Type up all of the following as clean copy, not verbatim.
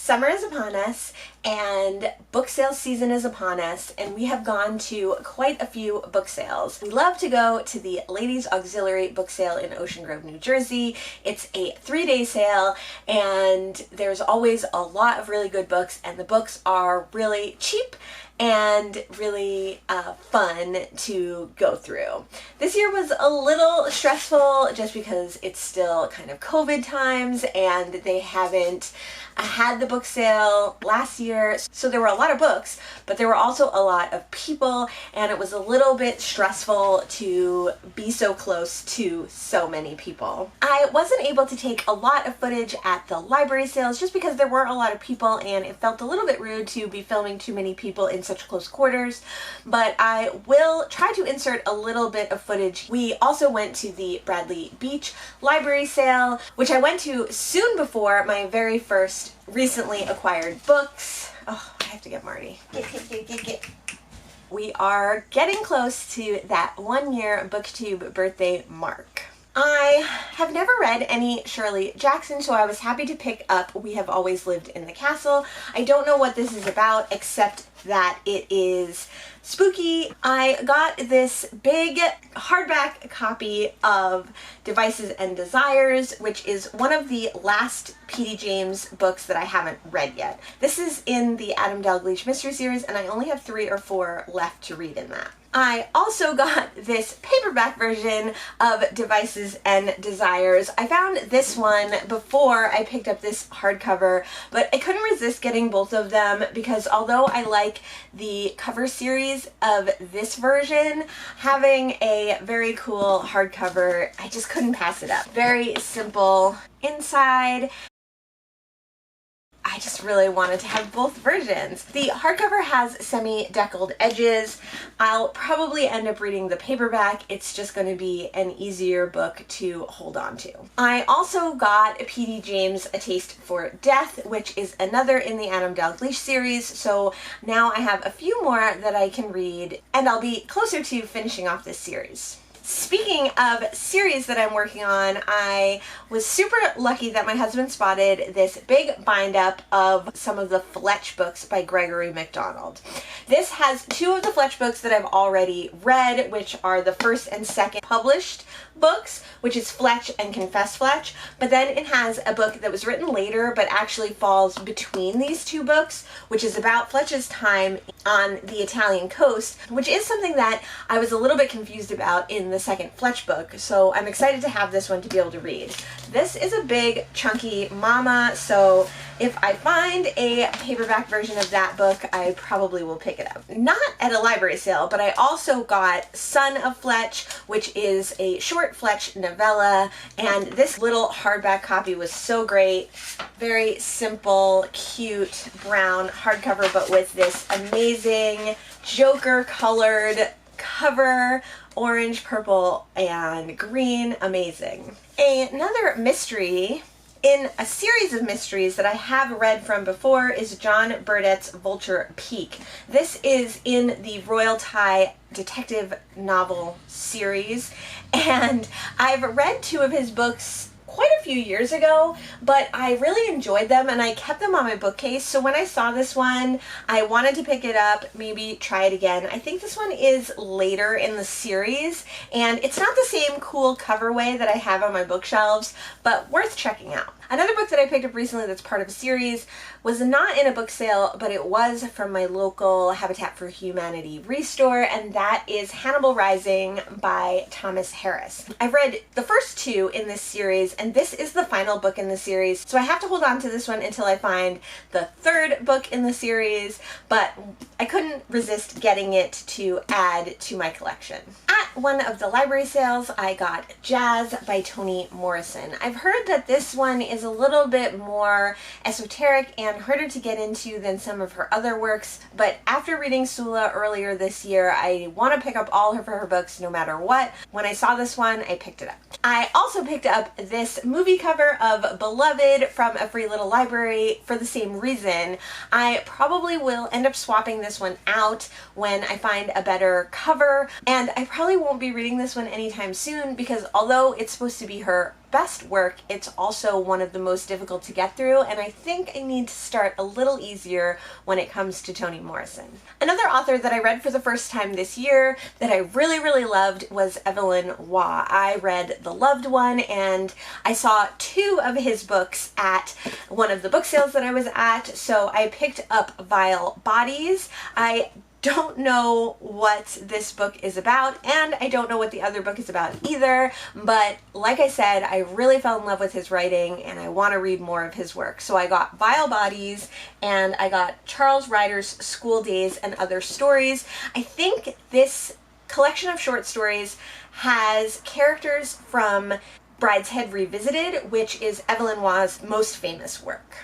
Summer is upon us and book sale season is upon us, and we have gone to quite a few book sales. We love to go to the Ladies Auxiliary book sale in Ocean Grove, New Jersey. It's a 3-day sale and there's always a lot of really good books, and the books are really cheap and really fun to go through. This year was a little stressful just because it's still kind of COVID times and they haven't had the book sale last year. So there were a lot of books, but there were also a lot of people, and it was a little bit stressful to be so close to so many people. I wasn't able to take a lot of footage at the library sales just because there were a lot of people and it felt a little bit rude to be filming too many people in such close quarters, but I will try to insert a little bit of footage. We also went to the Bradley Beach library sale, which I went to soon before my very first recently acquired books. Oh, I have to get Marty. Get. We are getting close to that 1-year BookTube birthday mark. I have never read any Shirley Jackson, so I was happy to pick up We Have Always Lived in the Castle. I don't know what this is about except that it is spooky. I got this big hardback copy of Devices and Desires, which is one of the last P.D. James books that I haven't read yet. This is in the Adam Dalgliesh mystery series, and I only have 3 or 4 left to read in that. I also got this paperback version of Devices and Desires. I found this one before I picked up this hardcover, but I couldn't resist getting both of them because although I like the cover series of this version, having a very cool hardcover, I just couldn't pass it up. Very simple inside. I just really wanted to have both versions. The hardcover has semi-deckled edges. I'll probably end up reading the paperback. It's just going to be an easier book to hold on to. I also got P.D. James' A Taste for Death, which is another in the Adam Dalgliesh series, so now I have a few more that I can read, and I'll be closer to finishing off this series. Speaking of series that I'm working on, I was super lucky that my husband spotted this big bind-up of some of the Fletch books by Gregory MacDonald. This has 2 of the Fletch books that I've already read, which are the first and second published books, which is Fletch and Confess Fletch, but then it has a book that was written later but actually falls between these 2 books, which is about Fletch's time on the Italian coast, which is something that I was a little bit confused about in the second Fletch book, so I'm excited to have this one to be able to read. This is a big chunky mama, so if I find a paperback version of that book, I probably will pick it up. Not at a library sale, but I also got Son of Fletch, which is a short Fletch novella, and this little hardback copy was so great. Very simple, cute brown hardcover, but with this amazing Joker colored cover, orange, purple, and green. Amazing. Another mystery in a series of mysteries that I have read from before is John Burdett's Vulture Peak. This is in the Royal Thai detective novel series, and I've read 2 of his books quite a few years ago, but I really enjoyed them and I kept them on my bookcase, so when I saw this one, I wanted to pick it up, maybe try it again. I think this one is later in the series, and it's not the same cool cover way that I have on my bookshelves, but worth checking out. Another book that I picked up recently that's part of a series was not in a book sale, but it was from my local Habitat for Humanity restore, and that is Hannibal Rising by Thomas Harris. I've read the first 2 in this series, and this is the final book in the series, so I have to hold on to this one until I find the 3rd book in the series, but I couldn't resist getting it to add to my collection. At one of the library sales, I got Jazz by Toni Morrison. I've heard that this one is a little bit more esoteric and harder to get into than some of her other works, but after reading Sula earlier this year, I want to pick up all of her books no matter what. When I saw this one, I picked it up. I also picked up this movie cover of Beloved from A Free Little Library for the same reason. I probably will end up swapping this one out when I find a better cover, and I probably won't be reading this one anytime soon because although it's supposed to be her best work, it's also one of the most difficult to get through, and I think I need to start a little easier when it comes to Toni Morrison. Another author that I read for the first time this year that I really loved was Evelyn Waugh. I read The Loved One, and I saw 2 of his books at one of the book sales that I was at, so I picked up Vile Bodies. I don't know what this book is about, and I don't know what the other book is about either, but like I said, I really fell in love with his writing and I want to read more of his work. So I got Vile Bodies and I got Charles Ryder's School Days and Other Stories. I think this collection of short stories has characters from Brideshead Revisited, which is Evelyn Waugh's most famous work.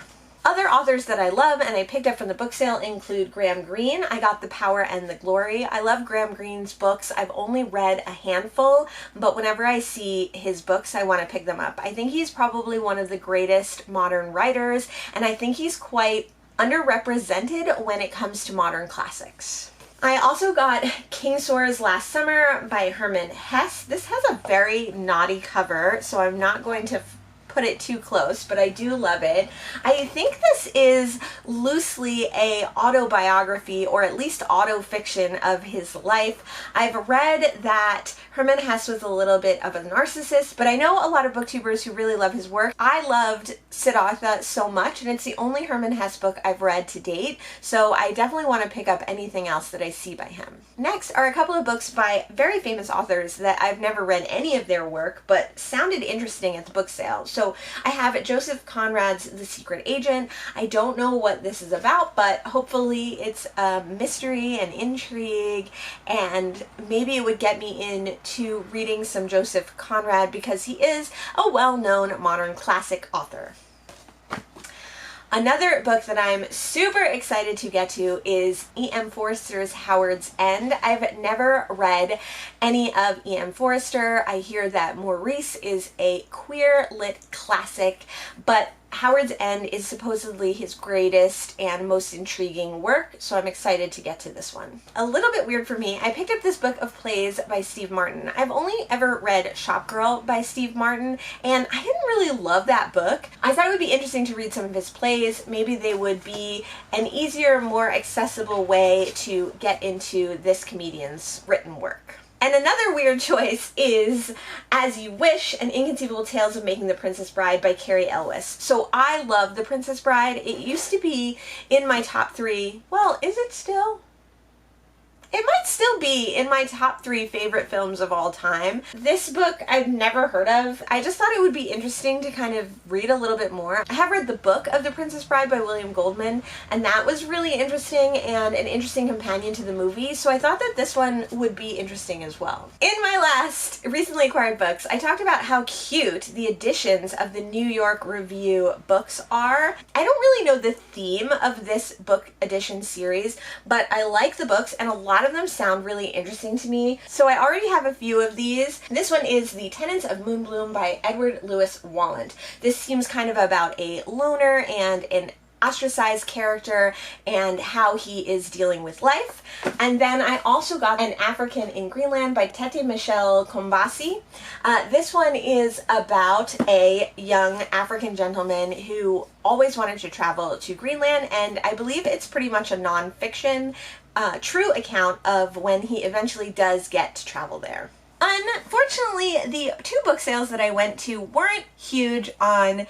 Other authors that I love and I picked up from the book sale include Graham Greene. I got The Power and the Glory. I love Graham Greene's books. I've only read a handful, but whenever I see his books, I want to pick them up. I think he's probably one of the greatest modern writers, and I think he's quite underrepresented when it comes to modern classics. I also got King Soars Last Summer by Herman Hesse. This has a very naughty cover, so I'm not going to put it too close, but I do love it. I think this is loosely a autobiography, or at least autofiction of his life. I've read that Herman Hesse was a little bit of a narcissist, but I know a lot of booktubers who really love his work. I loved Siddhartha so much, and it's the only Herman Hesse book I've read to date, so I definitely want to pick up anything else that I see by him. Next are a couple of books by very famous authors that I've never read any of their work, but sounded interesting at the book sale. So I have Joseph Conrad's The Secret Agent. I don't know what this is about, but hopefully it's a mystery and intrigue, and maybe it would get me into reading some Joseph Conrad because he is a well-known modern classic author. Another book that I'm super excited to get to is E.M. Forster's Howard's End. I've never read any of E.M. Forster. I hear that Maurice is a queer lit classic, but Howard's End is supposedly his greatest and most intriguing work, so I'm excited to get to this one. A little bit weird for me, I picked up this book of plays by Steve Martin. I've only ever read Shop Girl by Steve Martin, and I didn't really love that book. I thought it would be interesting to read some of his plays. Maybe they would be an easier, more accessible way to get into this comedian's written work. And another weird choice is As You Wish, An Inconceivable Tales of Making the Princess Bride by Carrie Elwes. So I love The Princess Bride. It used to be in my top 3. Well, is it still? It might still be in my top 3 favorite films of all time. This book I've never heard of. I just thought it would be interesting to kind of read a little bit more. I have read the book of The Princess Bride by William Goldman, and that was really interesting and an interesting companion to the movie, so I thought that this one would be interesting as well. In my last recently acquired books, I talked about how cute the editions of the New York Review books are. I don't really know the theme of this book edition series, but I like the books, and a lot of them sound really interesting to me. So I already have a few of these. This one is The Tenants of Moonbloom by Edward Lewis Walland. This seems kind of about a loner and an ostracized character and how he is dealing with life. And then I also got An African in Greenland by Tete Michel Kombasi. This one is about a young African gentleman who always wanted to travel to Greenland, and I believe it's pretty much a non-fiction true account of when he eventually does get to travel there. Unfortunately, the 2 book sales that I went to weren't huge on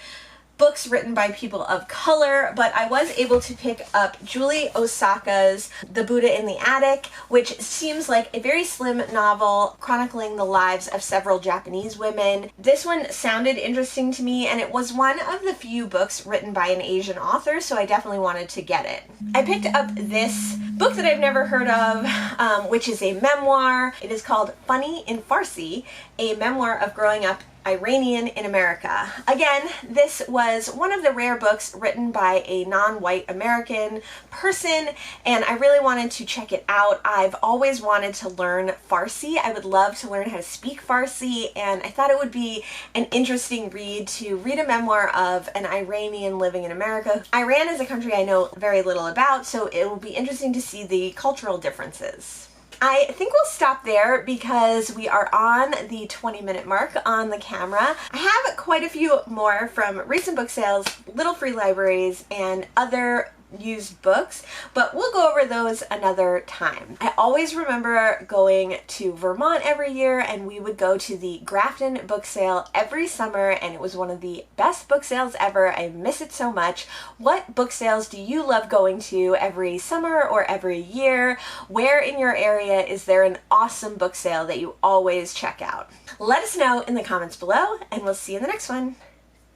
books written by people of color, but I was able to pick up Julie Osaka's The Buddha in the Attic, which seems like a very slim novel chronicling the lives of several Japanese women. This one sounded interesting to me, and it was one of the few books written by an Asian author, so I definitely wanted to get it. I picked up this book that I've never heard of, which is a memoir. It is called Funny in Farsi, a memoir of growing up Iranian in America. Again, this was one of the rare books written by a non-white American person, and I really wanted to check it out. I've always wanted to learn Farsi. I would love to learn how to speak Farsi, and I thought it would be an interesting read to read a memoir of an Iranian living in America. Iran is a country I know very little about, so it will be interesting to see the cultural differences. I think we'll stop there because we are on the 20-minute mark on the camera. I have quite a few more from recent book sales, little free libraries, and other used books, but we'll go over those another time. I always remember going to Vermont every year, and we would go to the Grafton book sale every summer, and it was one of the best book sales ever. I miss it so much. What book sales do you love going to every summer or every year? Where in your area is there an awesome book sale that you always check out? Let us know in the comments below, and we'll see you in the next one.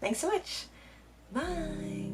Thanks so much. Bye.